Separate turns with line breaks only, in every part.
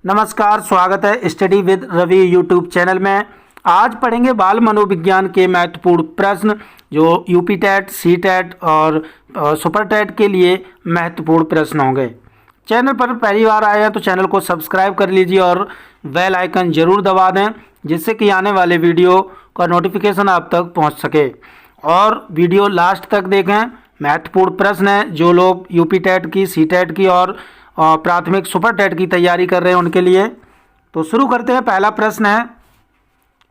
नमस्कार, स्वागत है study with Ravi YouTube channel में। आज पढ़ेंगे बाल मनोविज्ञान के महत्वपूर्ण प्रश्न जो यूपी टेट, सी टेट और सुपर टेट के लिए महत्वपूर्ण प्रश्न होंगे। चैनल पर पहली बार आए हैं तो चैनल को सब्सक्राइब कर लीजिए और बेल आइकन ज़रूर दबा दें, जिससे कि आने वाले वीडियो का नोटिफिकेशन आप तक पहुंच सके। और वीडियो लास्ट तक देखें, महत्वपूर्ण प्रश्न है जो लोग यूपी टेट की, सी टेट की और प्राथमिक सुपर टेट की तैयारी कर रहे हैं उनके लिए। तो शुरू करते हैं। पहला प्रश्न है,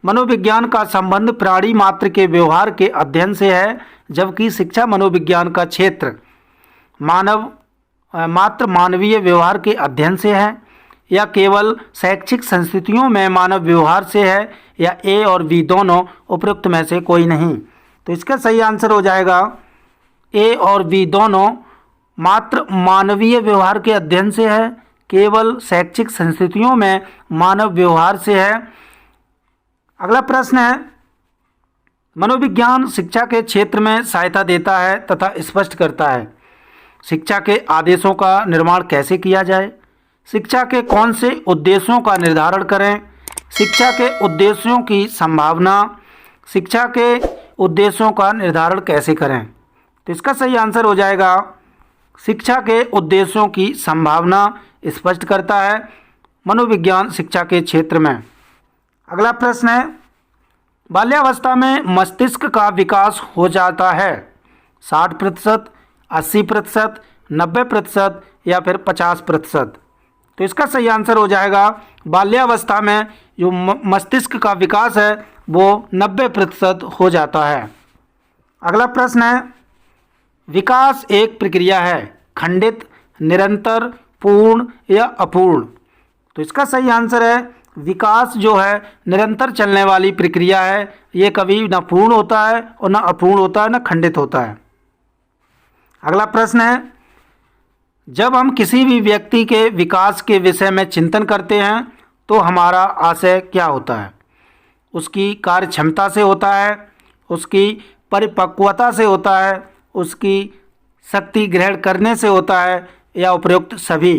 मनोविज्ञान का संबंध प्राणी मात्र के व्यवहार के अध्ययन से है, जबकि शिक्षा मनोविज्ञान का क्षेत्र मानवीय व्यवहार के अध्ययन से है, या केवल शैक्षिक संस्थितियों में मानव व्यवहार से है, या ए और बी दोनों, उपरोक्त में से कोई नहीं। तो इसका सही आंसर हो जाएगा ए और बी दोनों। मात्र मानवीय व्यवहार के अध्ययन से है, केवल शैक्षिक संस्थितियों में मानव व्यवहार से है। अगला प्रश्न है, मनोविज्ञान शिक्षा के क्षेत्र में सहायता देता है तथा स्पष्ट करता है। शिक्षा के आदेशों का निर्माण कैसे किया जाए? शिक्षा के कौन से उद्देश्यों का निर्धारण करें? शिक्षा के उद्देश्यों की संभावना। शिक्षा के उद्देश्यों का निर्धारण कैसे करें? तो इसका सही आंसर हो जाएगा शिक्षा के उद्देश्यों की संभावना स्पष्ट करता है मनोविज्ञान शिक्षा के क्षेत्र में। अगला प्रश्न है, बाल्यावस्था में मस्तिष्क का विकास हो जाता है 60%, 80%, 90% या फिर 50%। तो इसका सही आंसर हो जाएगा बाल्यावस्था में जो मस्तिष्क का विकास है वो 90% हो जाता है। अगला प्रश्न है, विकास एक प्रक्रिया है, खंडित, निरंतर, पूर्ण या अपूर्ण। तो इसका सही आंसर है विकास जो है निरंतर चलने वाली प्रक्रिया है। ये कभी ना पूर्ण होता है और ना अपूर्ण होता है, ना खंडित होता है। अगला प्रश्न है, जब हम किसी भी व्यक्ति के विकास के विषय में चिंतन करते हैं तो हमारा आशय क्या होता है? उसकी कार्य क्षमता से होता है, उसकी परिपक्वता से होता है, उसकी शक्ति ग्रहण करने से होता है, या उपयुक्त सभी।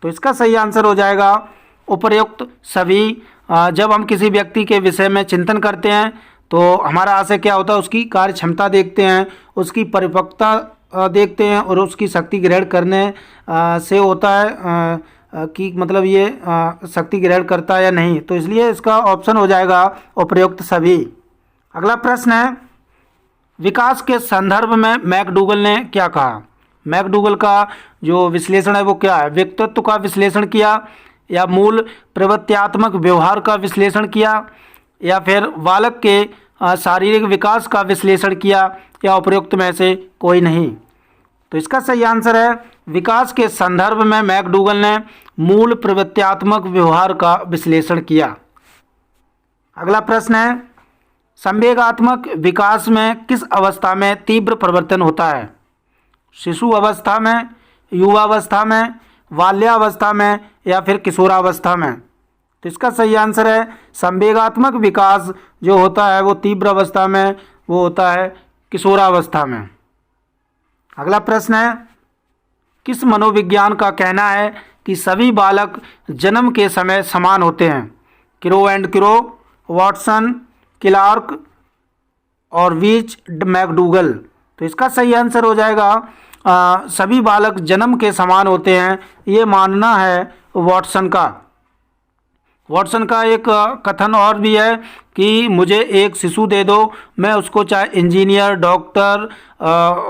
तो इसका सही आंसर हो जाएगा उपयुक्त सभी। जब हम किसी व्यक्ति के विषय में चिंतन करते हैं तो हमारा आशय क्या होता है? उसकी कार्य क्षमता देखते हैं, उसकी परिपक्वता देखते हैं और उसकी शक्ति ग्रहण करने से होता है कि मतलब ये शक्ति ग्रहण करता है या नहीं। तो इसलिए इसका ऑप्शन हो जाएगा उपयुक्त सभी। अगला प्रश्न है, विकास के संदर्भ में मैकडूगल ने क्या कहा? मैकडूगल का जो विश्लेषण है वो क्या है? व्यक्तित्व का विश्लेषण किया, या मूल प्रवृत्त्यात्मक व्यवहार का विश्लेषण किया, या फिर बालक के शारीरिक विकास का विश्लेषण किया, या उपयुक्त में से कोई नहीं। तो इसका सही आंसर है विकास के संदर्भ में मैकडूगल ने मूल प्रवृत्त्यात्मक व्यवहार का विश्लेषण किया। अगला प्रश्न है, संवेगात्मक विकास में किस अवस्था में तीव्र परिवर्तन होता है? शिशु अवस्था में, युवावस्था में, बाल्यावस्था में या फिर किशोरावस्था में? तो इसका सही आंसर है संवेगात्मक विकास जो होता है वो तीव्र अवस्था में वो होता है किशोरावस्था में। अगला प्रश्न है, किस मनोविज्ञान का कहना है कि सभी बालक जन्म के समय समान होते हैं? Crow and Crow, Watson, Clark और वीच मैकडूगल। तो इसका सही आंसर हो जाएगा सभी बालक जन्म के समान होते हैं, ये मानना है वॉटसन का। वॉटसन का एक कथन और भी है कि मुझे एक शिशु दे दो, मैं उसको चाहे इंजीनियर, डॉक्टर,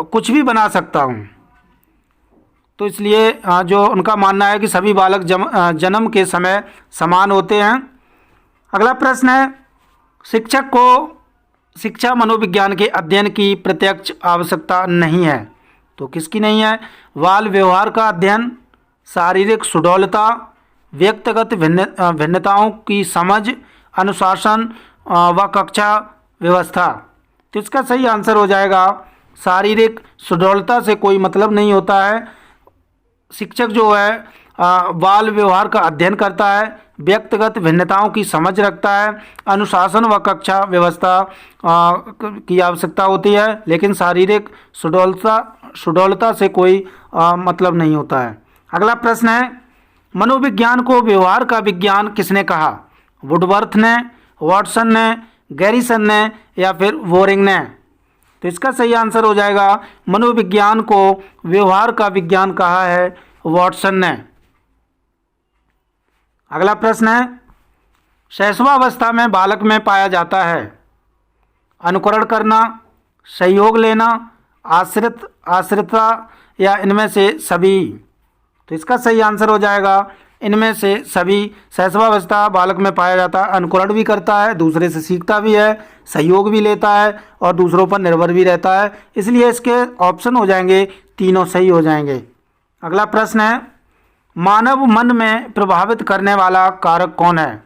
कुछ भी बना सकता हूँ। तो इसलिए जो उनका मानना है कि सभी बालक जन्म के समय समान होते हैं। अगला प्रश्न है, शिक्षक को शिक्षा मनोविज्ञान के अध्ययन की प्रत्यक्ष आवश्यकता नहीं है। तो किसकी नहीं है? बाल व्यवहार का अध्ययन, शारीरिक सुडौलता, व्यक्तिगत भिन्नताओं की समझ, अनुशासन व कक्षा व्यवस्था। तो इसका सही आंसर हो जाएगा शारीरिक सुडौलता से कोई मतलब नहीं होता है। शिक्षक जो है बाल व्यवहार का अध्ययन करता है, व्यक्तिगत भिन्नताओं की समझ रखता है, अनुशासन व कक्षा व्यवस्था की आवश्यकता होती है, लेकिन शारीरिक सुडौलता से कोई मतलब नहीं होता है। अगला प्रश्न है, मनोविज्ञान को व्यवहार का विज्ञान किसने कहा? वुडवर्थ ने, वॉटसन ने, गैरिसन ने या फिर बोरिंग ने? तो इसका सही आंसर हो जाएगा मनोविज्ञान को व्यवहार का विज्ञान कहा है वॉटसन ने। अगला प्रश्न है, शैशवावस्था में बालक में पाया जाता है अनुकरण करना, सहयोग लेना, आश्रितता या इनमें से सभी? तो इसका सही आंसर हो जाएगा इनमें से सभी। शैशवावस्था बालक में पाया जाता है, अनुकरण भी करता है, दूसरे से सीखता भी है, सहयोग भी लेता है और दूसरों पर निर्भर भी रहता है। इसलिए इसके ऑप्शन हो जाएंगे, तीनों सही हो जाएंगे। अगला प्रश्न है, मानव मन में प्रभावित करने वाला कारक कौन है?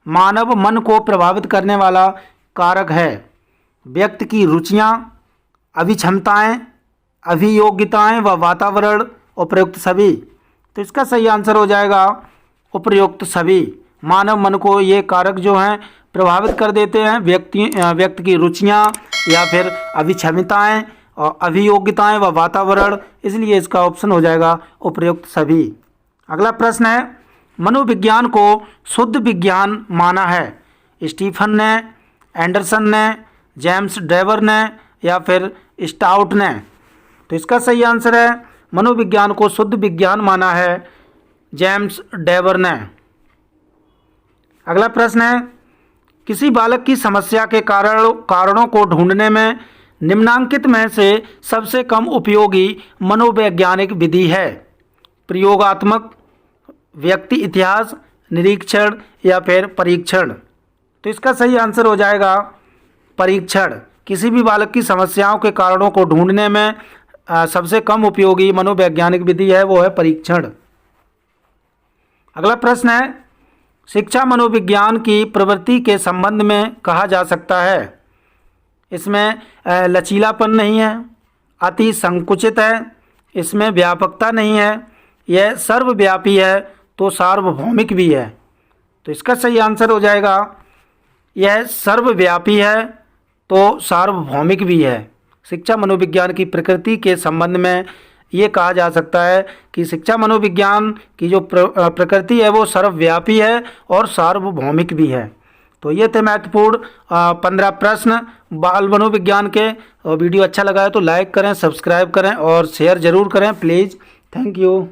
मानव मन को प्रभावित करने वाला कारक है व्यक्ति की रुचियाँ, अभिक्षमताएँ, अभियोग्यताएँ व वातावरण, उपयुक्त सभी? तो इसका सही आंसर हो जाएगा उपयुक्त सभी। मानव मन को ये कारक जो हैं प्रभावित कर देते हैं, व्यक्ति की रुचियाँ या फिर अभिक्षमताएँ और अभियोग्यताएँ व वातावरण, इसलिए इसका ऑप्शन हो जाएगा उपयुक्त सभी। अगला प्रश्न है, मनोविज्ञान को शुद्ध विज्ञान माना है स्टीफन ने, एंडरसन ने, जेम्स ड्रेवर ने या फिर स्टाउट ने? तो इसका सही आंसर है मनोविज्ञान को शुद्ध विज्ञान माना है जेम्स ड्रेवर ने। अगला प्रश्न है, किसी बालक की समस्या के कारणों को ढूंढने में निम्नांकित में से सबसे कम उपयोगी मनोवैज्ञानिक विधि है? प्रयोगात्मक, व्यक्ति इतिहास, निरीक्षण या फिर परीक्षण? तो इसका सही आंसर हो जाएगा परीक्षण। किसी भी बालक की समस्याओं के कारणों को ढूंढने में सबसे कम उपयोगी मनोवैज्ञानिक विधि है वो है परीक्षण। अगला प्रश्न है, शिक्षा मनोविज्ञान की प्रवृत्ति के संबंध में कहा जा सकता है? इसमें लचीलापन नहीं है, अति संकुचित है, इसमें व्यापकता नहीं है, यह सर्वव्यापी है तो सार्वभौमिक भी है? तो इसका सही आंसर हो जाएगा यह सर्वव्यापी है तो सार्वभौमिक भी है। शिक्षा मनोविज्ञान की प्रकृति के संबंध में ये कहा जा सकता है कि शिक्षा मनोविज्ञान की जो प्रकृति है वो सर्वव्यापी है और सार्वभौमिक भी है। तो ये थे महत्वपूर्ण 15 प्रश्न बाल मनोविज्ञान के। वीडियो अच्छा लगा है तो लाइक करें, सब्सक्राइब करें और शेयर ज़रूर करें प्लीज़। Thank you.